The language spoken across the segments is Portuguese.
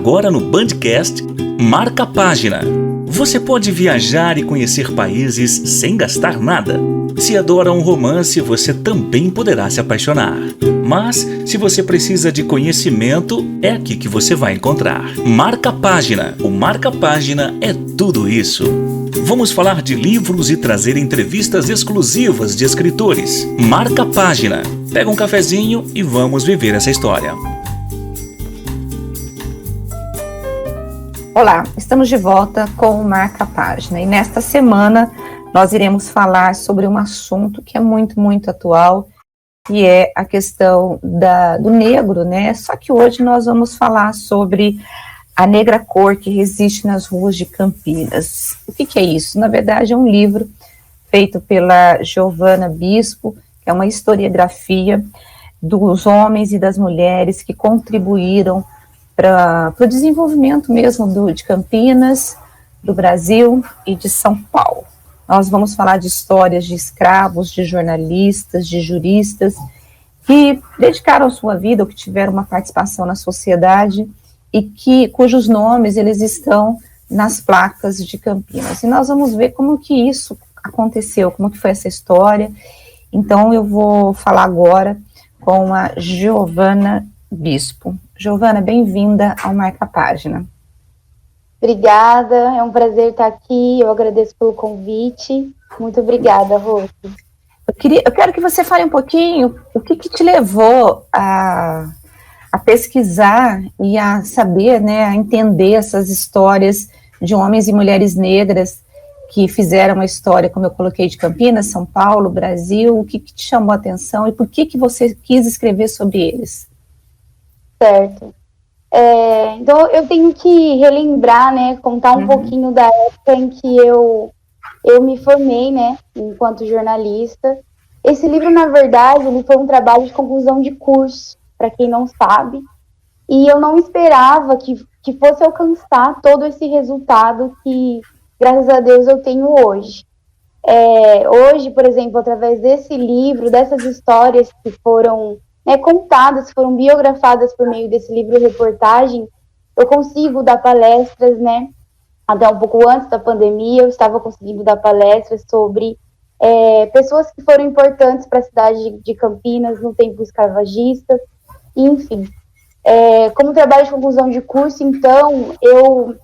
Agora no Bandcast, Marca a Página. Você pode viajar e conhecer países sem gastar nada. Se adora um romance, você também poderá se apaixonar. Mas, se você precisa de conhecimento, é aqui que você vai encontrar. Marca a Página. O Marca a Página é tudo isso. Vamos falar de livros e trazer entrevistas exclusivas de escritores. Marca a Página. Pega um cafezinho e vamos viver essa história. Olá, estamos de volta com o Marca a Página e nesta semana nós iremos falar sobre um assunto que é muito atual, que é a questão do negro, né? Só que hoje nós vamos falar sobre a negra cor que resiste nas ruas de Campinas. O que é isso? Na verdade é um livro feito pela Giovana Bispo, que é uma historiografia dos homens e das mulheres que contribuíram para o desenvolvimento mesmo de Campinas, do Brasil e de São Paulo. Nós vamos falar de histórias de escravos, de jornalistas, de juristas, que dedicaram sua vida ou que tiveram uma participação na sociedade e cujos nomes eles estão nas placas de Campinas. E nós vamos ver como que isso aconteceu, como que foi essa história. Então eu vou falar agora com a Giovana Bispo. Giovana, bem-vinda ao Marca a Página. Obrigada, é um prazer estar aqui, eu agradeço pelo convite. Muito obrigada, Rose. Eu quero que você fale um pouquinho o que te levou a pesquisar e a saber, né, a entender essas histórias de homens e mulheres negras que fizeram a história, como eu coloquei, de Campinas, São Paulo, Brasil. O que te chamou a atenção e por que você quis escrever sobre eles? Certo. Então eu tenho que relembrar, né, contar um pouquinho da época em que eu me formei, né, enquanto jornalista. Esse livro, na verdade, ele foi um trabalho de conclusão de curso, para quem não sabe, e eu não esperava que fosse alcançar todo esse resultado que, graças a Deus, eu tenho hoje. Hoje, por exemplo, através desse livro, dessas histórias que foram contadas, foram biografadas por meio desse livro-reportagem, eu consigo dar palestras, né, até um pouco antes da pandemia, eu estava conseguindo dar palestras sobre pessoas que foram importantes para a cidade de Campinas no tempo escravagista, enfim. Como trabalho de conclusão de curso, então, eu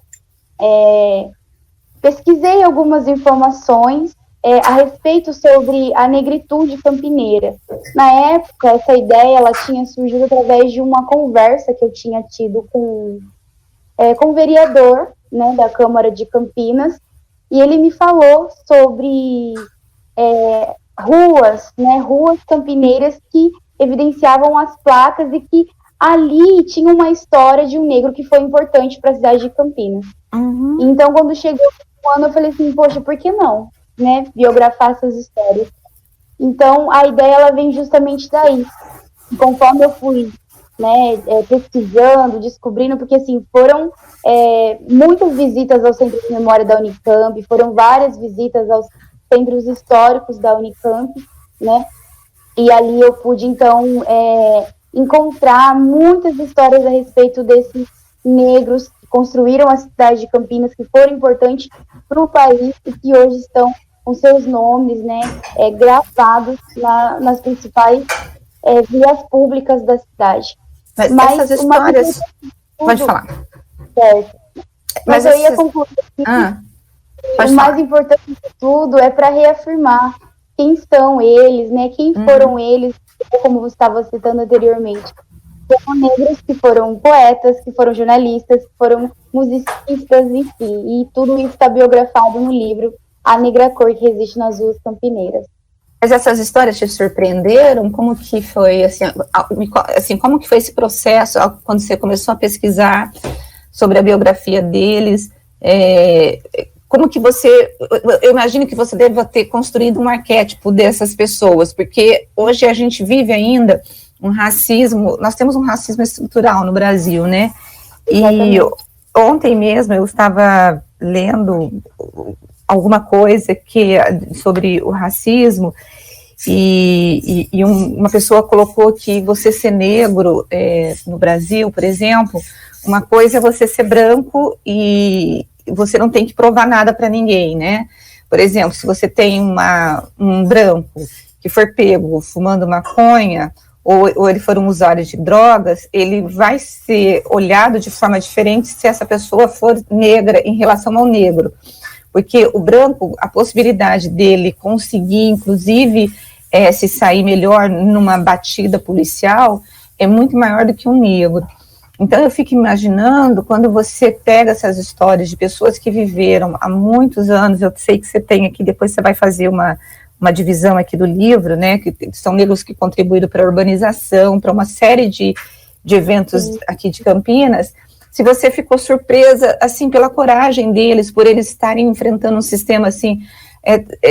pesquisei algumas informações a respeito sobre a negritude campineira. Na época, essa ideia ela tinha surgido através de uma conversa que eu tinha tido com o vereador, né, da Câmara de Campinas, e ele me falou sobre ruas campineiras que evidenciavam as placas e que ali tinha uma história de um negro que foi importante para a cidade de Campinas. Então, quando chegou o ano, eu falei assim, poxa, por que não? Né, biografar essas histórias. Então, a ideia ela vem justamente daí. E conforme eu fui, né, pesquisando, descobrindo, porque assim, foram muitas visitas ao Centro de Memória da Unicamp, foram várias visitas aos centros históricos da Unicamp, né, e ali eu pude, então, encontrar muitas histórias a respeito desses negros que construíram a cidade de Campinas, que foram importantes para o país e que hoje estão com seus nomes, né, gravados nas principais vias públicas da cidade. Mas essas histórias... Pode falar. Certo. Mas eu ia concluir que o mais importante de tudo é para reafirmar quem são eles, né, quem foram eles, como você estava citando anteriormente. Foram negros que foram poetas, que foram jornalistas, que foram musicistas, enfim, e tudo isso está biografado no livro A Negra Cor que Resiste nas Ruas Campineiras. Mas essas histórias te surpreenderam? Como que foi, assim, como que foi esse processo quando você começou a pesquisar sobre a biografia deles? Como que eu imagino que você deva ter construído um arquétipo dessas pessoas, porque hoje a gente vive ainda um racismo, nós temos um racismo estrutural no Brasil, né? E ontem mesmo eu estava lendo alguma coisa sobre o racismo E uma pessoa colocou que você ser negro no Brasil, por exemplo, uma coisa é você ser branco e você não tem que provar nada para ninguém, né? Por exemplo, se você tem um branco que for pego fumando maconha, ou ele for um usuário de drogas, ele vai ser olhado de forma diferente se essa pessoa for negra em relação ao negro. Porque o branco, a possibilidade dele conseguir, inclusive, se sair melhor numa batida policial é muito maior do que um negro. Então, eu fico imaginando, quando você pega essas histórias de pessoas que viveram há muitos anos, eu sei que você tem aqui, depois você vai fazer uma divisão aqui do livro, né, que são negros que contribuíram para a urbanização, para uma série de eventos aqui de Campinas. Se você ficou surpresa, assim, pela coragem deles, por eles estarem enfrentando um sistema assim,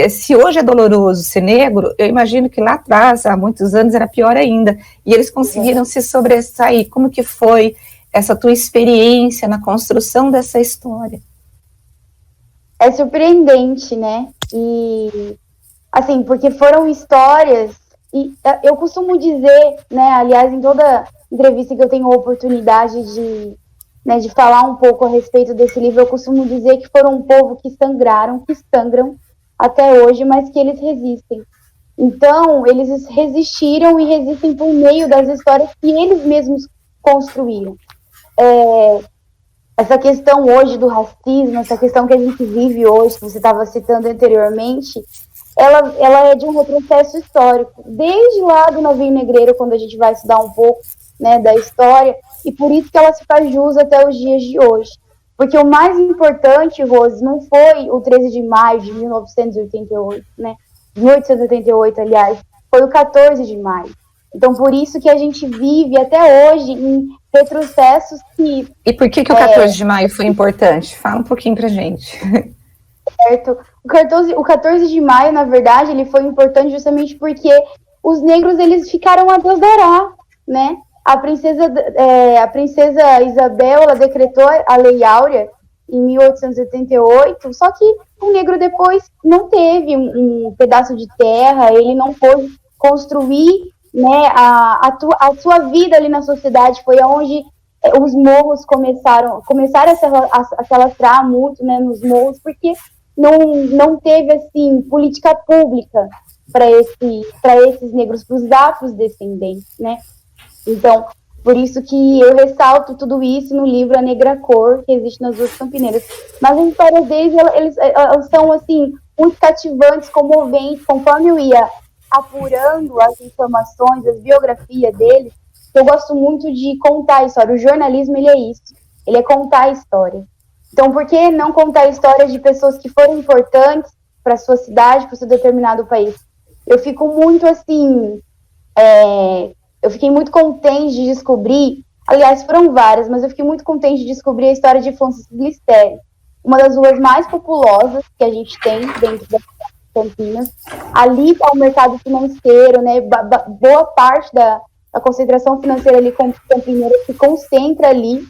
se hoje é doloroso ser negro, eu imagino que lá atrás, há muitos anos, era pior ainda, e eles conseguiram se sobressair. Como que foi essa tua experiência na construção dessa história? É surpreendente, né, e, assim, porque foram histórias, e eu costumo dizer, né, aliás, em toda entrevista que eu tenho a oportunidade de falar um pouco a respeito desse livro, eu costumo dizer que foram um povo que sangram até hoje, mas que eles resistem. Então, eles resistiram e resistem por meio das histórias que eles mesmos construíram. Essa questão hoje do racismo, essa questão que a gente vive hoje, que você estava citando anteriormente, ela é de um retrocesso histórico, desde lá do Navio Negreiro, quando a gente vai estudar um pouco, né, da história, e por isso que ela se faz jus até os dias de hoje. Porque o mais importante, Rose, não foi o 13 de maio de 1988, né? 1888, aliás, foi o 14 de maio. Então, por isso que a gente vive até hoje em retrocessos que... E por que o 14 de maio foi importante? Fala um pouquinho pra gente. Certo. O 14 de maio, na verdade, ele foi importante justamente porque os negros, eles ficaram a adorar, né? A princesa Isabel, ela decretou a Lei Áurea em 1888, só que o negro depois não teve um pedaço de terra, ele não pôde construir, né, a sua vida ali na sociedade. Foi onde os morros começaram a se alastrar muito, né, nos morros, porque não teve, assim, política pública para esses negros, para os afrodescendentes, né? Então, por isso que eu ressalto tudo isso no livro A Negra Cor, que existe nas Duas Campineiras. Mas as histórias deles, elas são, assim, muito cativantes, comoventes. Conforme eu ia apurando as informações, as biografias deles, eu gosto muito de contar a história. O jornalismo, ele é isso. Ele é contar a história. Então, por que não contar histórias de pessoas que foram importantes para a sua cidade, para o seu determinado país? Eu fico muito, assim... Eu fiquei muito contente de descobrir, aliás, foram várias, mas eu fiquei muito contente de descobrir a história de Francisco Glicério, uma das ruas mais populosas que a gente tem dentro da Campinas. Ali está o mercado financeiro, né? Boa parte da concentração financeira ali campineira se concentra ali.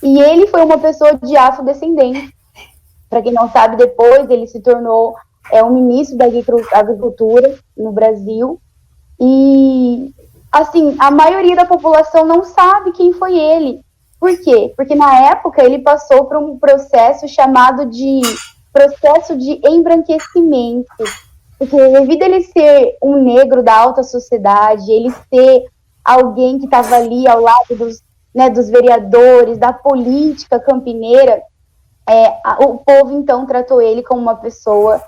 E ele foi uma pessoa de afrodescendente. Para quem não sabe, depois ele se tornou um ministro da agricultura no Brasil. E... assim, a maioria da população não sabe quem foi ele. Por quê? Porque na época ele passou por um processo chamado de processo de embranquecimento. Porque devido a ele ser um negro da alta sociedade, ele ser alguém que estava ali ao lado dos vereadores, da política campineira, o povo então tratou ele como uma pessoa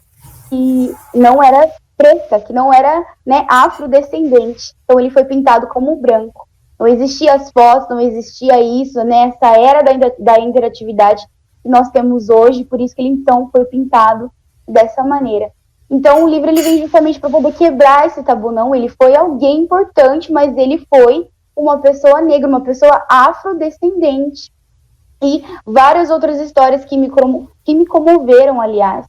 que não era preta, que não era, né, afrodescendente. Então ele foi pintado como branco. Não existia as fotos, não existia isso, né, essa era da interatividade que nós temos hoje, por isso que ele então foi pintado dessa maneira. Então o livro ele vem justamente para poder quebrar esse tabu. Não, ele foi alguém importante, mas ele foi uma pessoa negra, uma pessoa afrodescendente. E várias outras histórias que me comoveram, aliás,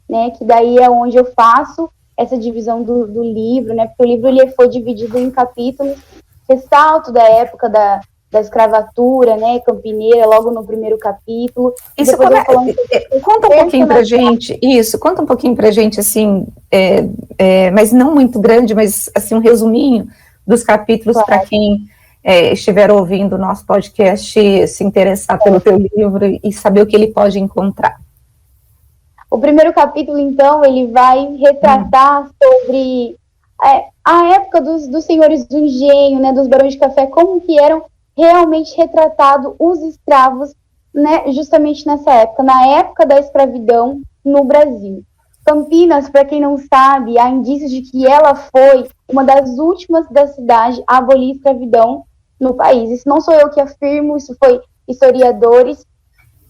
né, que daí é onde eu faço essa divisão do livro, né, porque o livro ele foi dividido em capítulos, ressalto da época da escravatura, né, campineira, logo no primeiro capítulo. Isso conta um pouquinho pra gente, conta um pouquinho pra gente, assim, mas não muito grande, mas assim, um resuminho dos capítulos, claro, para quem estiver ouvindo o nosso podcast, se interessar pelo teu livro e saber o que ele pode encontrar. O primeiro capítulo, então, ele vai retratar sobre a época dos senhores do engenho, né, dos barões de café, como que eram realmente retratados os escravos, né, justamente nessa época, na época da escravidão no Brasil. Campinas, para quem não sabe, há indícios de que ela foi uma das últimas da cidade a abolir a escravidão no país. Isso não sou eu que afirmo, isso foi historiadores.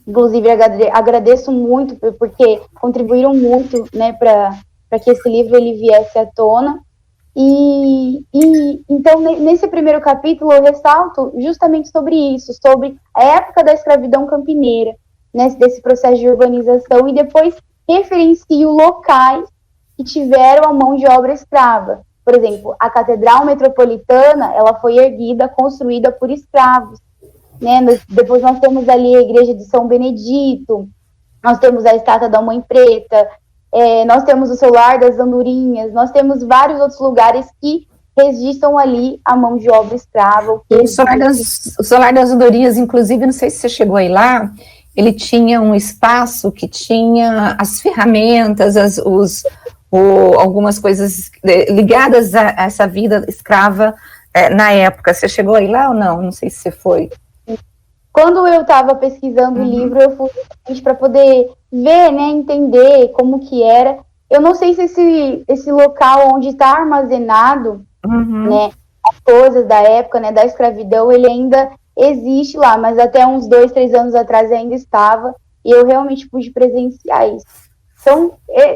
Inclusive, agradeço muito, porque contribuíram muito, né, para que esse livro ele viesse à tona. Então, nesse primeiro capítulo, eu ressalto justamente sobre isso, sobre a época da escravidão campineira, né, desse processo de urbanização, e depois referencio locais que tiveram a mão de obra escrava. Por exemplo, a Catedral Metropolitana, ela foi erguida, construída por escravos, né? Depois nós temos ali a Igreja de São Benedito, nós temos a Estátua da Mãe Preta, nós temos o Solar das Andorinhas, nós temos vários outros lugares que registram ali a mão de obra escrava. O Solar das Andorinhas, inclusive, não sei se você chegou aí lá, ele tinha um espaço que tinha as ferramentas, algumas coisas ligadas a essa vida escrava na época. Você chegou aí lá ou não? Não sei se você foi. Quando eu estava pesquisando o livro, eu fui para poder ver, né, entender como que era. Eu não sei se esse local onde está armazenado, né, as coisas da época, né, da escravidão, ele ainda existe lá, mas até uns 2, 3 anos atrás ainda estava, e eu realmente pude presenciar isso. Então,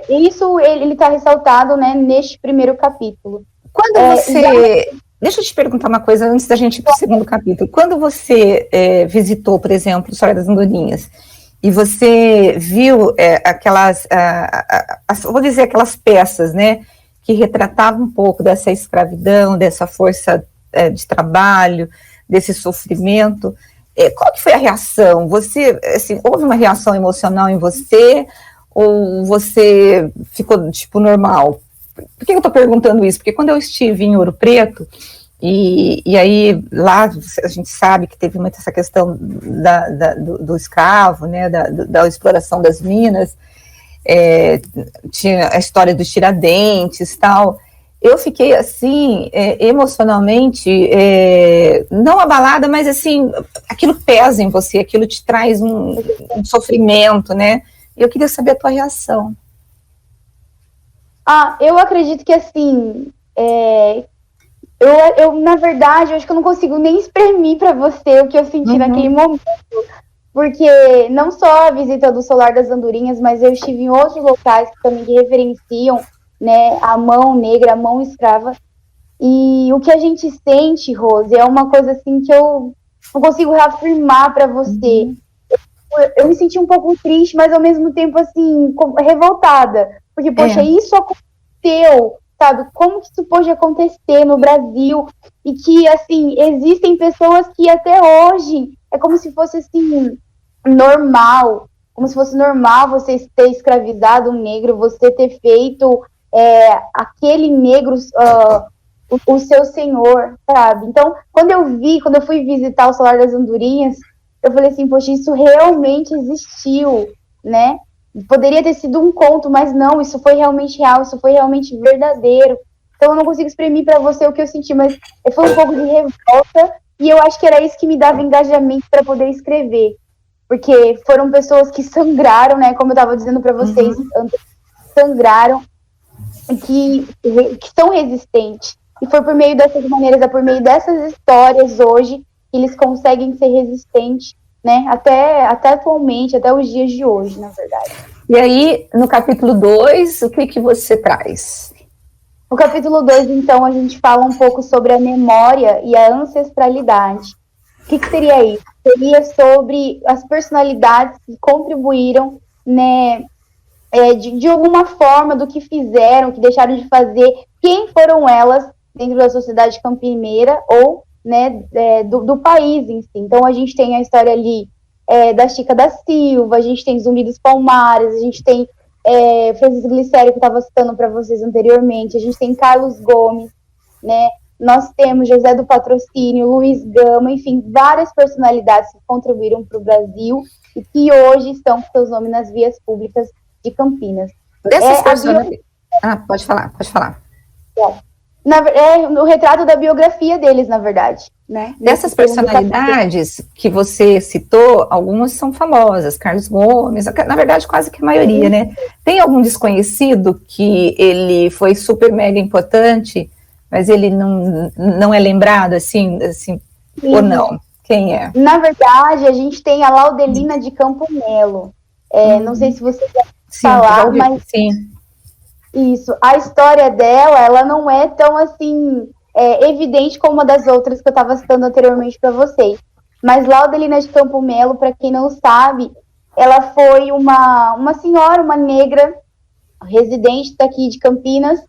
isso ele está ressaltado, né, neste primeiro capítulo. Quando você... Deixa eu te perguntar uma coisa antes da gente ir para o segundo capítulo. Quando você visitou, por exemplo, o Solar das Andorinhas, e você viu aquelas, vou dizer, aquelas peças, né, que retratavam um pouco dessa escravidão, dessa força de trabalho, desse sofrimento, qual que foi a reação? Você, assim, houve uma reação emocional em você, ou você ficou, tipo, normal? Por que eu estou perguntando isso? Porque quando eu estive em Ouro Preto, e aí lá a gente sabe que teve muito essa questão do escravo, né, da exploração das minas, tinha a história dos Tiradentes e tal. Eu fiquei assim, emocionalmente, não abalada, mas assim, aquilo pesa em você, aquilo te traz um sofrimento, né? E eu queria saber a tua reação. Eu acredito que assim, eu na verdade, eu acho que eu não consigo nem exprimir para você o que eu senti naquele momento, porque não só a visita do Solar das Andorinhas, mas eu estive em outros locais que também referenciam, né, a mão negra, a mão escrava, e o que a gente sente, Rose, é uma coisa assim que eu não consigo reafirmar para você. Eu me senti um pouco triste, mas ao mesmo tempo assim, revoltada, porque, poxa, isso aconteceu, sabe? Como que isso pode acontecer no Brasil? E que, assim, existem pessoas que até hoje é como se fosse, assim, normal. Como se fosse normal você ter escravizado um negro, você ter feito aquele negro o seu senhor, sabe? Então, quando eu fui visitar o Solar das Andorinhas, eu falei assim, poxa, isso realmente existiu, né? Poderia ter sido um conto, mas não, isso foi realmente real, isso foi realmente verdadeiro. Então eu não consigo exprimir para você o que eu senti, mas foi um pouco de revolta, e eu acho que era isso que me dava engajamento para poder escrever. Porque foram pessoas que sangraram, né, como eu estava dizendo para vocês, sangraram, que são resistentes. E foi por meio dessas maneiras, por meio dessas histórias hoje, que eles conseguem ser resistentes, né, até atualmente, até os dias de hoje, na verdade. E aí, no capítulo 2, o que você traz? No capítulo 2, então, a gente fala um pouco sobre a memória e a ancestralidade. O que seria isso? Seria sobre as personalidades que contribuíram, né, de alguma forma do que fizeram, que deixaram de fazer, quem foram elas dentro da sociedade campineira ou né, do país em si. Então a gente tem a história ali da Chica da Silva, a gente tem Zumbi dos Palmares, a gente tem Francisco Glicério, que eu estava citando para vocês anteriormente, a gente tem Carlos Gomes, né, nós temos José do Patrocínio, Luiz Gama, enfim, várias personalidades que contribuíram para o Brasil e que hoje estão com seus nomes nas vias públicas de Campinas. Dessas personalidades... pode falar. No retrato da biografia deles, na verdade, né? Dessas personalidades que você citou, algumas são famosas, Carlos Gomes, na verdade quase que a maioria, né? Tem algum desconhecido que ele foi super mega importante, mas ele não é lembrado, assim ou não? Quem é? Na verdade, a gente tem a Laudelina de Campo Melo. Não sei se você quer falar, mas... Sim. Isso, a história dela, ela não é tão, assim, evidente como uma das outras que eu estava citando anteriormente para vocês. Mas Laudelina de Campo Melo, para quem não sabe, ela foi uma senhora, uma negra, residente daqui de Campinas,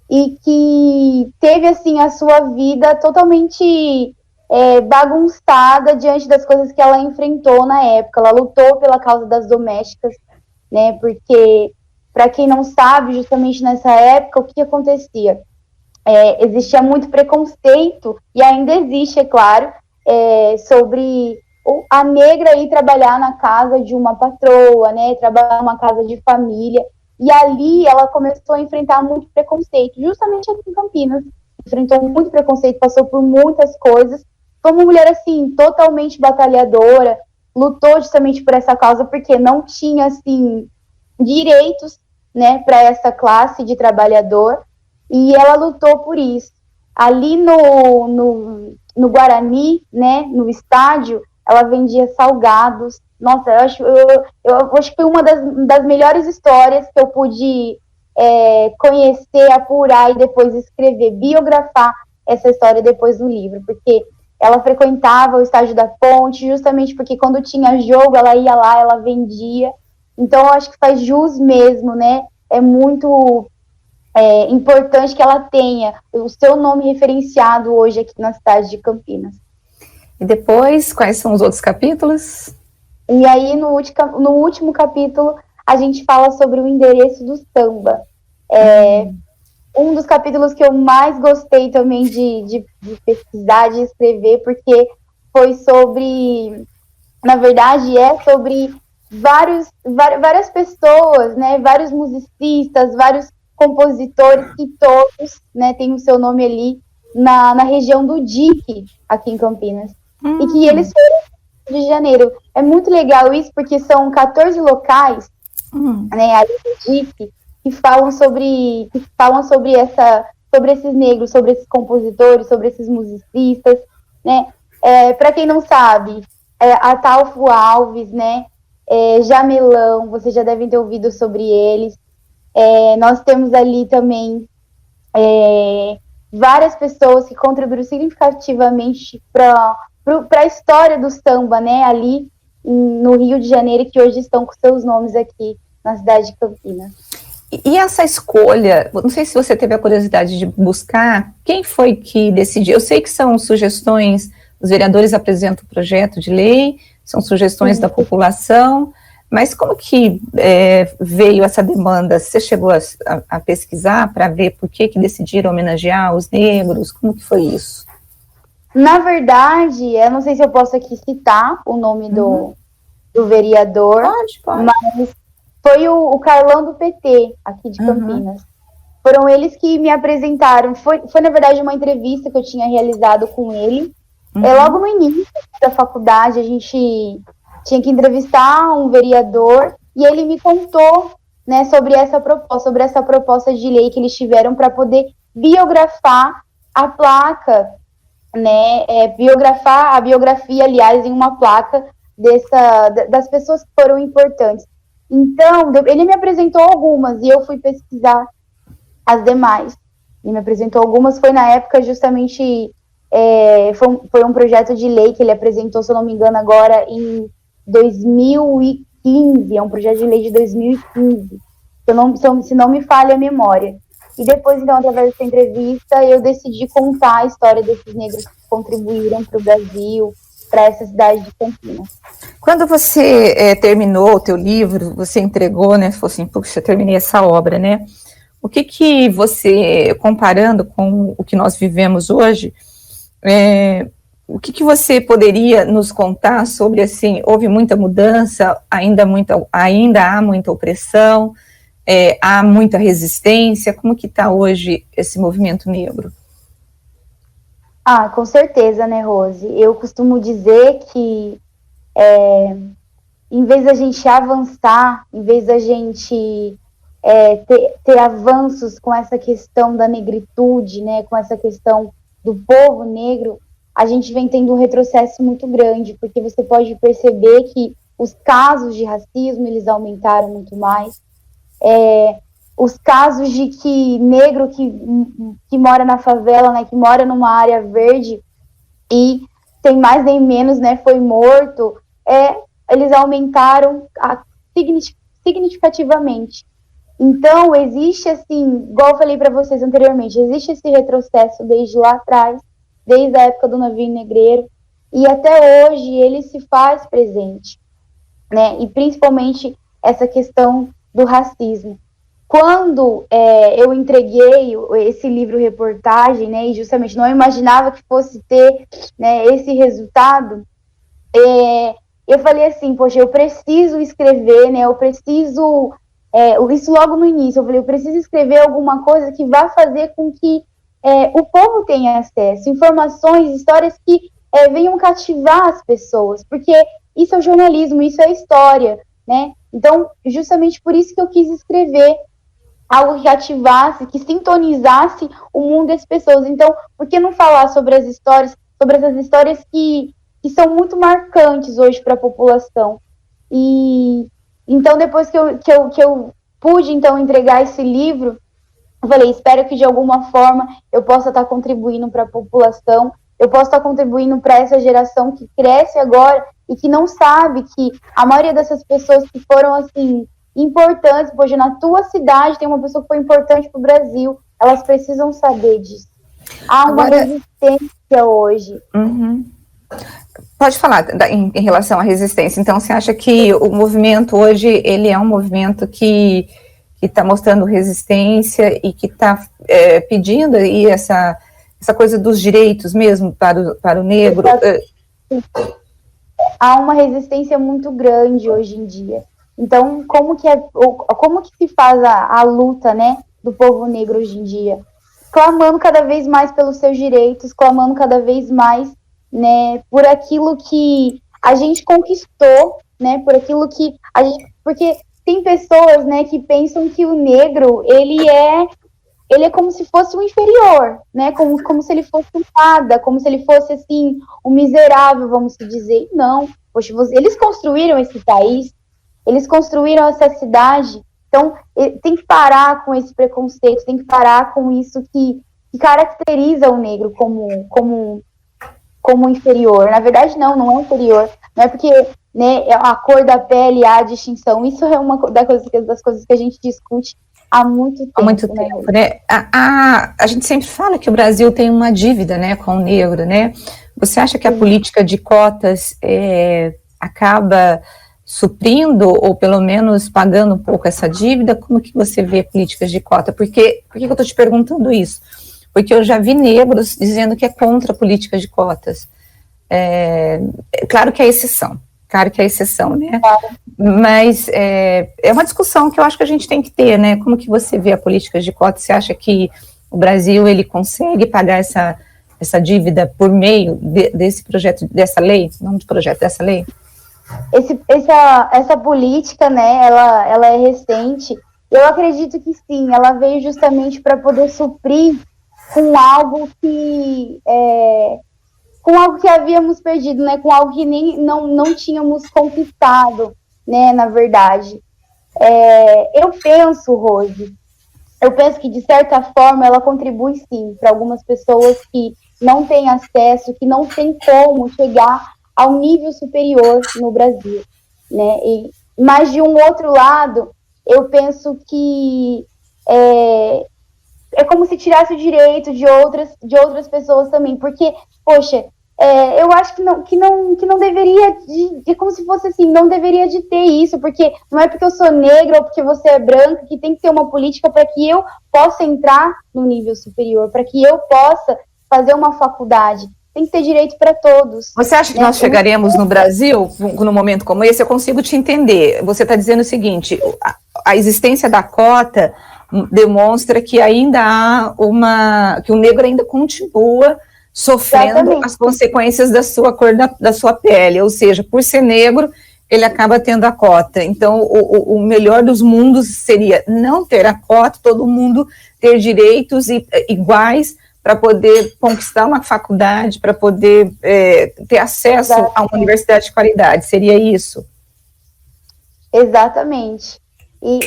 e que teve, assim, a sua vida totalmente bagunçada diante das coisas que ela enfrentou na época. Ela lutou pela causa das domésticas, né, porque... Para quem não sabe, justamente nessa época, o que acontecia? Existia muito preconceito, e ainda existe, é claro, sobre a negra ir trabalhar na casa de uma patroa, né, trabalhar numa casa de família, e ali ela começou a enfrentar muito preconceito, justamente aqui em Campinas. Enfrentou muito preconceito, passou por muitas coisas, foi uma mulher, assim, totalmente batalhadora, lutou justamente por essa causa, porque não tinha, assim... direitos, né, para essa classe de trabalhador, e ela lutou por isso. Ali no Guarani, né, no estádio, ela vendia salgados. Nossa, eu acho que foi uma das melhores histórias que eu pude conhecer, apurar e depois escrever, biografar essa história depois do livro, porque ela frequentava o estádio da Ponte, justamente porque quando tinha jogo, ela ia lá, ela vendia. Então, eu acho que faz jus mesmo, né? É muito importante que ela tenha o seu nome referenciado hoje aqui na cidade de Campinas. E depois, quais são os outros capítulos? E aí, no último capítulo, a gente fala sobre o endereço do samba. Um dos capítulos que eu mais gostei também de pesquisar, de escrever, porque foi sobre... Na verdade, sobre... várias pessoas, né, vários musicistas, vários compositores que todos, né, têm o seu nome ali na região do DIC, aqui em Campinas. E que eles foram do Rio de Janeiro. É muito legal isso, porque são 14 locais, né, ali do DIC, que falam sobre esses negros, sobre esses compositores, sobre esses musicistas, né. Para quem não sabe, Ataulfo Alves, né, Jamelão, vocês já devem ter ouvido sobre eles. Nós temos ali também várias pessoas que contribuíram significativamente para a história do samba, né, ali no Rio de Janeiro, que hoje estão com seus nomes aqui na cidade de Campinas. E essa escolha, não sei se você teve a curiosidade de buscar, quem foi que decidiu? Eu sei que são sugestões, os vereadores apresentam o projeto de lei, são sugestões da população, mas como que veio essa demanda? Você chegou a pesquisar para ver por que decidiram homenagear os negros? Como que foi isso? Na verdade, eu não sei se eu posso aqui citar o nome do vereador, Pode. Mas foi o Carlão do PT, aqui de Campinas. Foram eles que me apresentaram. Foi, na verdade, uma entrevista que eu tinha realizado com ele. Logo no início da faculdade, a gente tinha que entrevistar um vereador e ele me contou, né, sobre essa proposta de lei que eles tiveram para poder biografar a placa, né, biografar a biografia, aliás, em uma placa das pessoas que foram importantes. Então, ele me apresentou algumas e eu fui pesquisar as demais. Ele me apresentou algumas, foi na época justamente, foi um projeto de lei que ele apresentou, se eu não me engano, agora em 2015, é um projeto de lei de 2015, se não me falha a memória. E depois, então, através dessa entrevista, eu decidi contar a história desses negros que contribuíram para o Brasil, para essa cidade de Campinas. Quando você terminou o teu livro, você entregou, né, falou assim, puxa, eu terminei essa obra, né? O que você, comparando com o que nós vivemos hoje, o que você poderia nos contar sobre, assim, houve muita mudança, ainda há muita opressão, há muita resistência, como que está hoje esse movimento negro? Ah, com certeza, né, Rose? Eu costumo dizer que em vez da gente avançar, em vez da gente ter avanços com essa questão da negritude, né, com essa questão do povo negro, a gente vem tendo um retrocesso muito grande, porque você pode perceber que os casos de racismo, eles aumentaram muito mais. Os casos de que negro que mora na favela, né, que mora numa área verde e sem mais nem menos, né, foi morto, eles aumentaram significativamente. Então, existe, assim, igual eu falei para vocês anteriormente, existe esse retrocesso desde lá atrás, desde a época do navio negreiro, e até hoje ele se faz presente, né? E principalmente essa questão do racismo. Quando eu entreguei esse livro-reportagem, né, e justamente não imaginava que fosse ter, né, esse resultado, eu falei assim, poxa, eu preciso escrever, né, eu preciso, isso logo no início, eu falei, eu preciso escrever alguma coisa que vá fazer com que o povo tenha acesso, informações, histórias que venham cativar as pessoas, porque isso é jornalismo, isso é história, né, então, justamente por isso que eu quis escrever algo que ativasse, que sintonizasse o mundo das pessoas. Então, por que não falar sobre as histórias, sobre essas histórias que são muito marcantes hoje para a população? E então, depois que eu pude então entregar esse livro, eu falei, espero que de alguma forma eu possa estar contribuindo para a população, eu possa estar contribuindo para essa geração que cresce agora e que não sabe que a maioria dessas pessoas que foram assim importantes, pois na tua cidade tem uma pessoa que foi importante para o Brasil, elas precisam saber disso. Há uma resistência hoje. Uhum. Pode falar em relação à resistência. Então, você acha que o movimento hoje, ele é um movimento que está mostrando resistência e que está pedindo aí essa coisa dos direitos mesmo para o negro? Há uma resistência muito grande hoje em dia. Então, como que se faz a luta, né, do povo negro hoje em dia? Clamando cada vez mais pelos seus direitos, clamando cada vez mais, né, por aquilo que a gente conquistou, né, por aquilo que a gente... Porque tem pessoas, né, que pensam que o negro, ele é como se fosse um inferior, né, como se ele fosse um nada, como se ele fosse, assim, um miserável, vamos dizer. Não, poxa, eles construíram esse país, eles construíram essa cidade, então tem que parar com esse preconceito, tem que parar com isso que caracteriza o negro como inferior. Na verdade, não é inferior, não é porque, né, a cor da pele há distinção, isso é uma das coisas que a gente discute há muito tempo. Há muito tempo, né? A gente sempre fala que o Brasil tem uma dívida, né, com o negro, né? Você acha que a política de cotas acaba suprindo ou pelo menos pagando um pouco essa dívida? Como que você vê políticas de cota? Por que eu estou te perguntando isso? Porque eu já vi negros dizendo que é contra políticas de cotas. Claro que é exceção, né? Claro. Mas é uma discussão que eu acho que a gente tem que ter, né? Como que você vê a política de cotas? Você acha que o Brasil, ele consegue pagar essa dívida por meio desse projeto, dessa lei? Não do projeto, dessa lei? Essa política, né, ela é recente. Eu acredito que sim, ela veio justamente para poder suprir com algo que havíamos perdido, né, com algo que não tínhamos conquistado, né, na verdade. Eu penso, Rose, que de certa forma ela contribui sim para algumas pessoas que não têm acesso, que não têm como chegar ao nível superior no Brasil, né? Mas de um outro lado, eu penso que é como se tirasse o direito de outras pessoas também, porque, poxa, eu acho que não deveria, como se fosse assim, não deveria de ter isso, porque não é porque eu sou negra ou porque você é branca que tem que ter uma política para que eu possa entrar no nível superior, para que eu possa fazer uma faculdade. Tem que ter direito para todos. Você acha que nós chegaremos no Brasil, num momento como esse? Eu consigo te entender. Você está dizendo o seguinte, a existência da cota demonstra que ainda há que o negro ainda continua sofrendo Exatamente. As consequências da sua cor da sua pele, ou seja, por ser negro, ele acaba tendo a cota. Então, o melhor dos mundos seria não ter a cota, todo mundo ter direitos iguais para poder conquistar uma faculdade, para poder ter acesso Exatamente. A uma universidade de qualidade. Seria isso? Exatamente.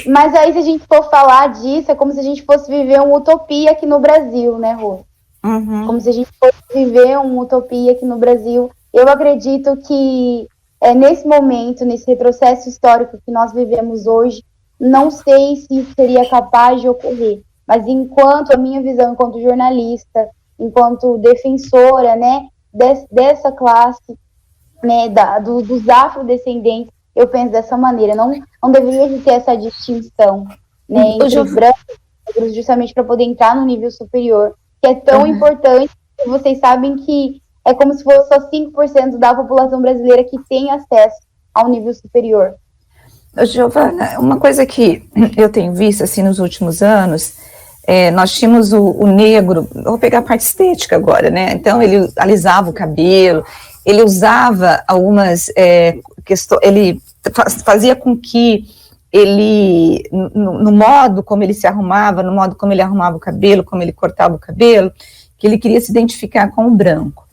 Mas aí, se a gente for falar disso, é como se a gente fosse viver uma utopia aqui no Brasil, né, Rô? Uhum. Como se a gente fosse viver uma utopia aqui no Brasil. Eu acredito que nesse momento, nesse retrocesso histórico que nós vivemos hoje, não sei se isso seria capaz de ocorrer. Mas enquanto a minha visão, enquanto jornalista, enquanto defensora, né, dessa classe, né, dos afrodescendentes, eu penso dessa maneira. Não deveria ter essa distinção, né, entre os brancos e negros, justamente para poder entrar no nível superior, que é tão importante. Vocês sabem que é como se fosse só 5% da população brasileira que tem acesso ao nível superior. Giovana, uma coisa que eu tenho visto assim nos últimos anos, nós tínhamos o negro, vou pegar a parte estética agora, né? Então ele alisava o cabelo, ele usava algumas questões, ele fazia com que ele, no modo como ele se arrumava, no modo como ele arrumava o cabelo, como ele cortava o cabelo, que ele queria se identificar com o branco.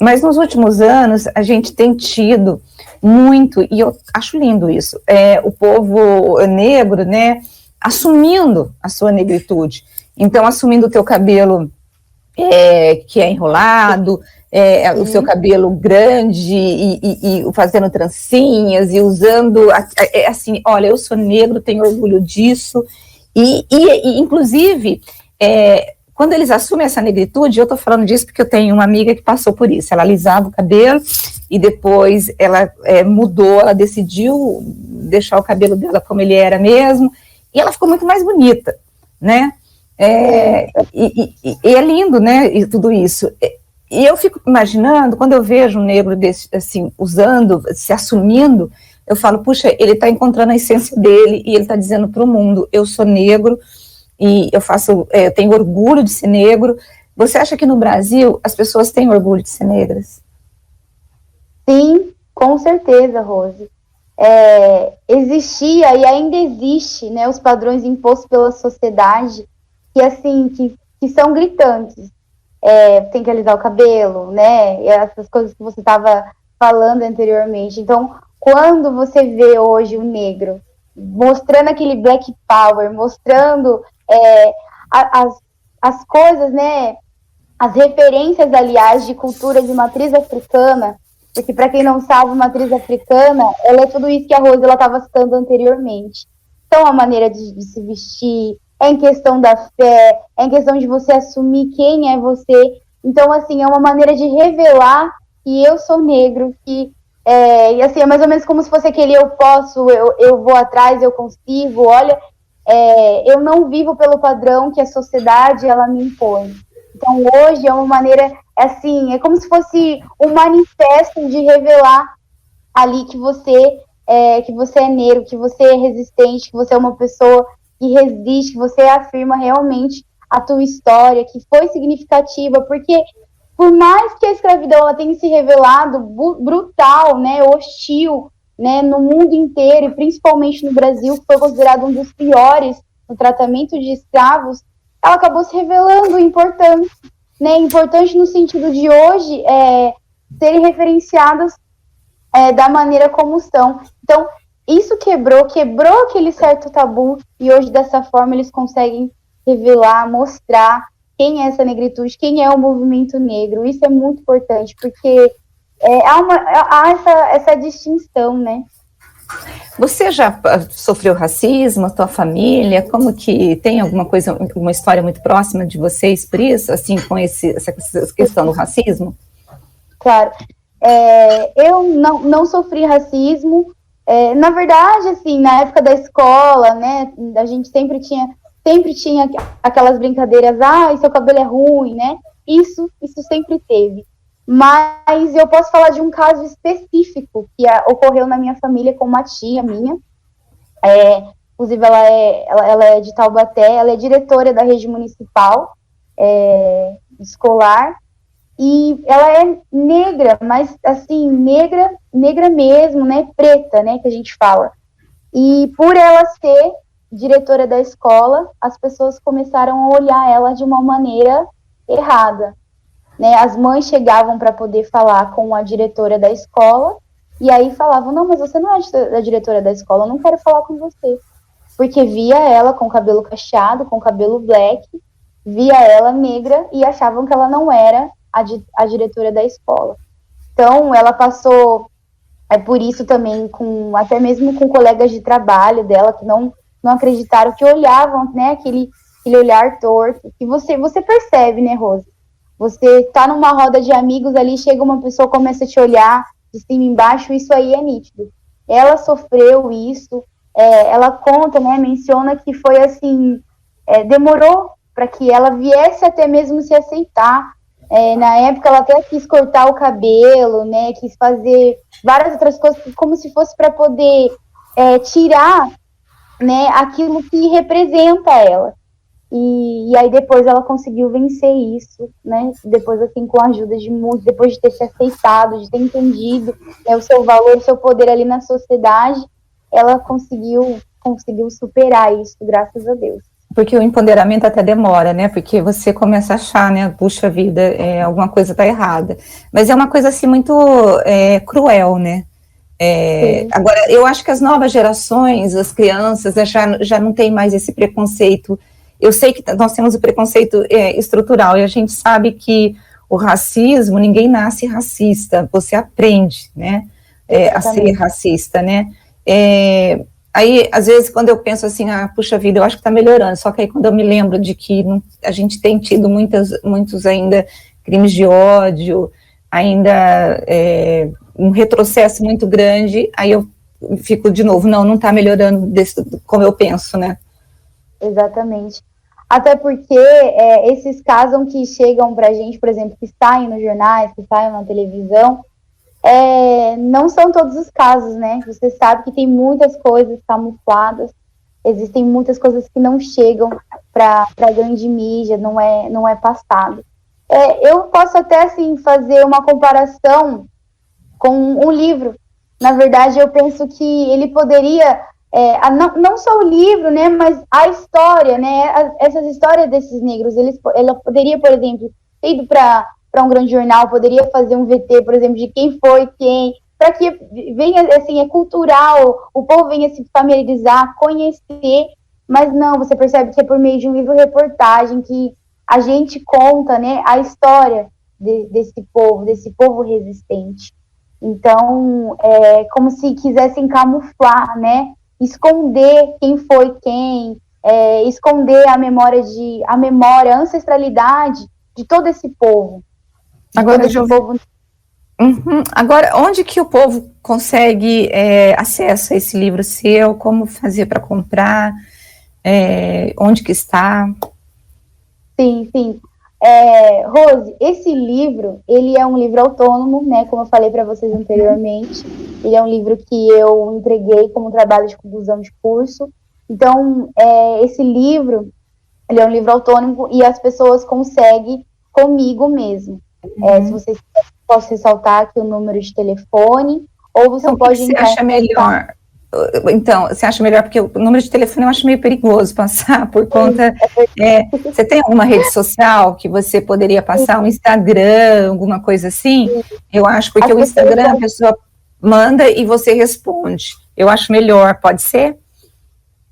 Mas nos últimos anos, a gente tem tido muito, e eu acho lindo isso, o povo negro, né, assumindo a sua negritude. Então, assumindo o teu cabelo que é enrolado, o seu cabelo grande e fazendo trancinhas e usando, assim, olha, eu sou negro, tenho orgulho disso, e inclusive, quando eles assumem essa negritude, eu tô falando disso porque eu tenho uma amiga que passou por isso, ela alisava o cabelo e depois ela mudou, ela decidiu deixar o cabelo dela como ele era mesmo, e ela ficou muito mais bonita, né? E é lindo, né, e tudo isso. E eu fico imaginando, quando eu vejo um negro desse, assim, usando, se assumindo, eu falo, puxa, ele está encontrando a essência dele e ele está dizendo para o mundo, eu sou negro e eu tenho orgulho de ser negro. Você acha que no Brasil as pessoas têm orgulho de ser negras? Sim, com certeza, Rose. Existia e ainda existe, né, os padrões impostos pela sociedade que, assim, que são gritantes. Tem que alisar o cabelo, né, essas coisas que você estava falando anteriormente. Então, quando você vê hoje o negro mostrando aquele Black Power, mostrando as coisas, né, as referências, aliás, de cultura de matriz africana, porque, para quem não sabe, matriz africana, ela é tudo isso que a Rose estava citando anteriormente. Então, a maneira de se vestir, em questão da fé, em questão de você assumir quem é você. Então, assim, é uma maneira de revelar que eu sou negro, e assim, é mais ou menos como se fosse aquele eu posso, eu vou atrás, eu consigo, olha, eu não vivo pelo padrão que a sociedade, ela me impõe. Então, hoje é uma maneira, assim, é como se fosse um manifesto de revelar ali que você é negro, que você é resistente, que você é uma pessoa que resiste, que você afirma realmente a tua história, que foi significativa, porque por mais que a escravidão ela tenha se revelado brutal, né, hostil, né, no mundo inteiro, e principalmente no Brasil, que foi considerado um dos piores no tratamento de escravos, ela acabou se revelando importante, né, importante no sentido de hoje serem referenciadas da maneira como estão. Então, isso quebrou aquele certo tabu, e hoje, dessa forma, eles conseguem revelar, mostrar quem é essa negritude, quem é o movimento negro. Isso é muito importante, porque há essa distinção, né? Você já sofreu racismo, a tua família? Como que tem alguma coisa, uma história muito próxima de vocês por isso, assim, com essa questão do racismo? Claro. Eu não sofri racismo. Na verdade, assim, na época da escola, né, a gente sempre tinha aquelas brincadeiras, seu cabelo é ruim, né? Isso sempre teve. Mas eu posso falar de um caso específico que ocorreu na minha família com uma tia minha. Inclusive, ela é de Taubaté, ela é diretora da rede municipal escolar, e ela é negra, mas assim, negra mesmo, né? Preta, né? Que a gente fala. E por ela ser diretora da escola, as pessoas começaram a olhar ela de uma maneira errada. Né, as mães chegavam para poder falar com a diretora da escola, e aí falavam, não, mas você não é a diretora da escola, eu não quero falar com você. Porque via ela com cabelo cacheado, com cabelo black, via ela negra e achavam que ela não era a diretora da escola. Então, ela passou por isso também, até mesmo com colegas de trabalho dela, que não acreditaram, que olhavam, né, aquele olhar torto, que você percebe, né, Rose? Você tá numa roda de amigos ali, chega uma pessoa, começa a te olhar de cima e embaixo, isso aí é nítido. Ela sofreu isso, ela conta, né, menciona que foi assim, demorou para que ela viesse até mesmo se aceitar. Na época ela até quis cortar o cabelo, né, quis fazer várias outras coisas, como se fosse para poder tirar, né, aquilo que representa ela. E aí depois ela conseguiu vencer isso, né? Depois, assim, com a ajuda de muitos, depois de ter se aceitado, de ter entendido, né, o seu valor, o seu poder ali na sociedade, ela conseguiu superar isso, graças a Deus. Porque o empoderamento até demora, né? Porque você começa a achar, né? Puxa vida, alguma coisa tá errada. Mas é uma coisa, assim, muito cruel, né? Agora, eu acho que as novas gerações, as crianças, já não tem mais esse preconceito. Eu sei que nós temos o preconceito estrutural, e a gente sabe que o racismo, ninguém nasce racista, você aprende, né, a ser racista, né. Aí, às vezes, quando eu penso assim, puxa vida, eu acho que está melhorando, só que aí quando eu me lembro de que a gente tem tido muitos ainda crimes de ódio, ainda um retrocesso muito grande, aí eu fico de novo, não está melhorando como eu penso, né. Exatamente. Até porque esses casos que chegam para a gente, por exemplo, que saem nos jornais, que saem na televisão, não são todos os casos, né? Você sabe que tem muitas coisas camufladas, existem muitas coisas que não chegam para a grande mídia, não é passado. Eu posso até, assim, fazer uma comparação com um livro. Na verdade, eu penso que ele poderia... não só o livro, né, mas a história, né, essas histórias desses negros, ela poderia, por exemplo, ter ido para um grande jornal, poderia fazer um VT, por exemplo, de quem foi quem, para que venha, assim, é cultural, o povo venha se familiarizar, conhecer, mas não, você percebe que é por meio de um livro-reportagem que a gente conta, né, a história desse povo resistente. Então, como se quisessem camuflar, né, esconder quem foi quem, esconder a memória, a ancestralidade de todo esse povo. Agora, Agora, onde que o povo consegue acesso a esse livro seu? Como fazer para comprar? Onde que está? Sim. Rose, esse livro, ele é um livro autônomo, né, como eu falei para vocês anteriormente. Ele é um livro que eu entreguei como trabalho de conclusão de curso. Então, esse livro, ele é um livro autônomo e as pessoas conseguem comigo mesmo. Se vocês posso ressaltar aqui o número de telefone, ou você então, pode entrar... Você acha melhor? Então, você acha melhor, porque o número de telefone eu acho meio perigoso passar, por conta... você tem alguma rede social que você poderia passar, um Instagram, alguma coisa assim? Eu acho, porque o Instagram a pessoa manda e você responde. Eu acho melhor, pode ser?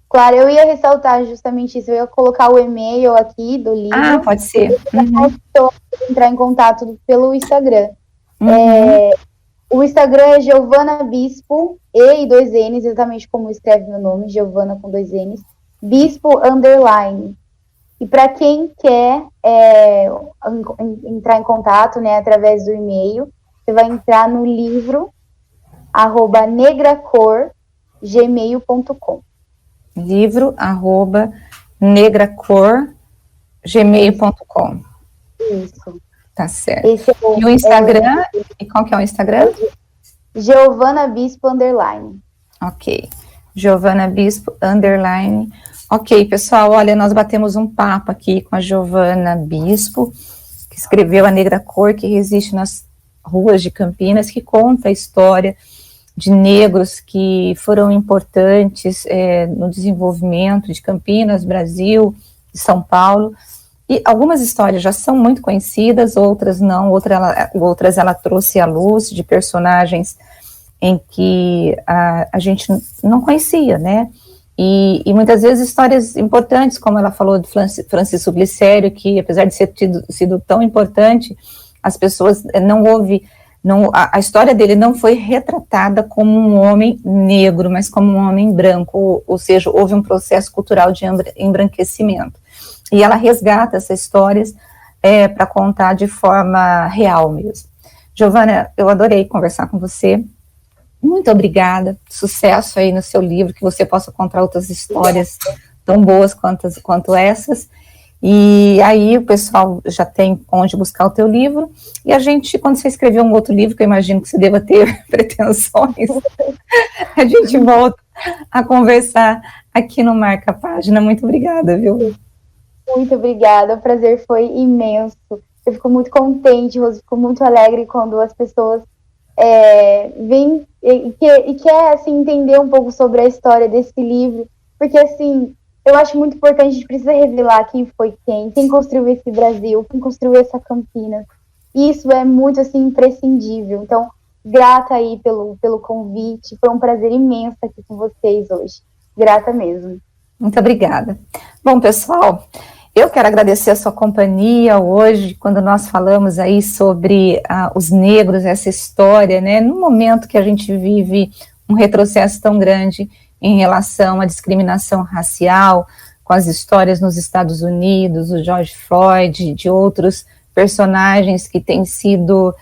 Claro, eu ia ressaltar justamente isso, eu ia colocar o e-mail aqui do livro. Pode ser. Entrar em contato pelo Instagram. O Instagram é Giovana Bispo, E e 2 N's, exatamente como escreve meu nome, Giovana com 2 N's, Bispo _ E para quem quer entrar em contato, né, através do e-mail, você vai entrar no livro @negracor@gmail.com. livro@negracor@gmail.com. Isso. Tá certo. Esse E o Instagram? E qual que é o Instagram? Giovana Bispo _. Ok. Giovana Bispo _ Ok, pessoal, olha, nós batemos um papo aqui com a Giovana Bispo, que escreveu A Negra Cor, que resiste nas ruas de Campinas, que conta a história de negros que foram importantes no desenvolvimento de Campinas, Brasil, de São Paulo. E algumas histórias já são muito conhecidas, outras não, outras ela trouxe à luz de personagens em que a gente não conhecia, né? E muitas vezes histórias importantes, como ela falou de Francisco Glicério, que apesar de ter sido tão importante, as pessoas a história dele não foi retratada como um homem negro, mas como um homem branco, ou seja, houve um processo cultural de embranquecimento. E ela resgata essas histórias para contar de forma real mesmo. Giovana, eu adorei conversar com você. Muito obrigada, sucesso aí no seu livro, que você possa contar outras histórias tão boas quanto essas, e aí o pessoal já tem onde buscar o teu livro, e a gente, quando você escrever um outro livro, que eu imagino que você deva ter pretensões, a gente volta a conversar aqui no Marca Página. Muito obrigada, viu? Muito obrigada, o prazer foi imenso, eu fico muito contente, Rose, fico muito alegre quando as pessoas vem e quer assim, entender um pouco sobre a história desse livro, porque assim, eu acho muito importante, a gente precisa revelar quem foi quem construiu esse Brasil, quem construiu essa Campinas, e isso é muito assim, imprescindível. Então, grata aí pelo convite, foi um prazer imenso estar aqui com vocês hoje, grata mesmo. Muito obrigada. Bom, pessoal, eu quero agradecer a sua companhia hoje, quando nós falamos aí sobre os negros, essa história, né, no momento que a gente vive um retrocesso tão grande em relação à discriminação racial, com as histórias nos Estados Unidos, o George Floyd, de outros personagens que têm sido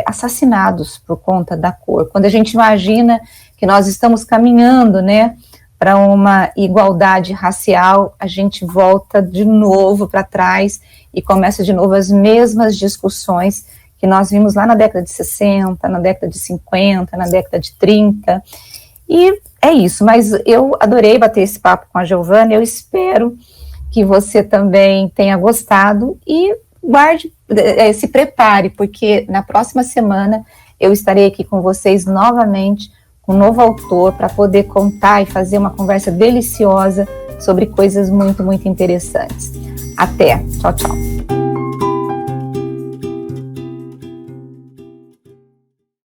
assassinados por conta da cor. Quando a gente imagina que nós estamos caminhando, né, para uma igualdade racial, a gente volta de novo para trás e começa de novo as mesmas discussões que nós vimos lá na década de 60, na década de 50, na década de 30, e é isso. Mas eu adorei bater esse papo com a Giovana, eu espero que você também tenha gostado e se prepare, porque na próxima semana eu estarei aqui com vocês novamente, um novo autor, para poder contar e fazer uma conversa deliciosa sobre coisas muito, muito interessantes. Até. Tchau, tchau.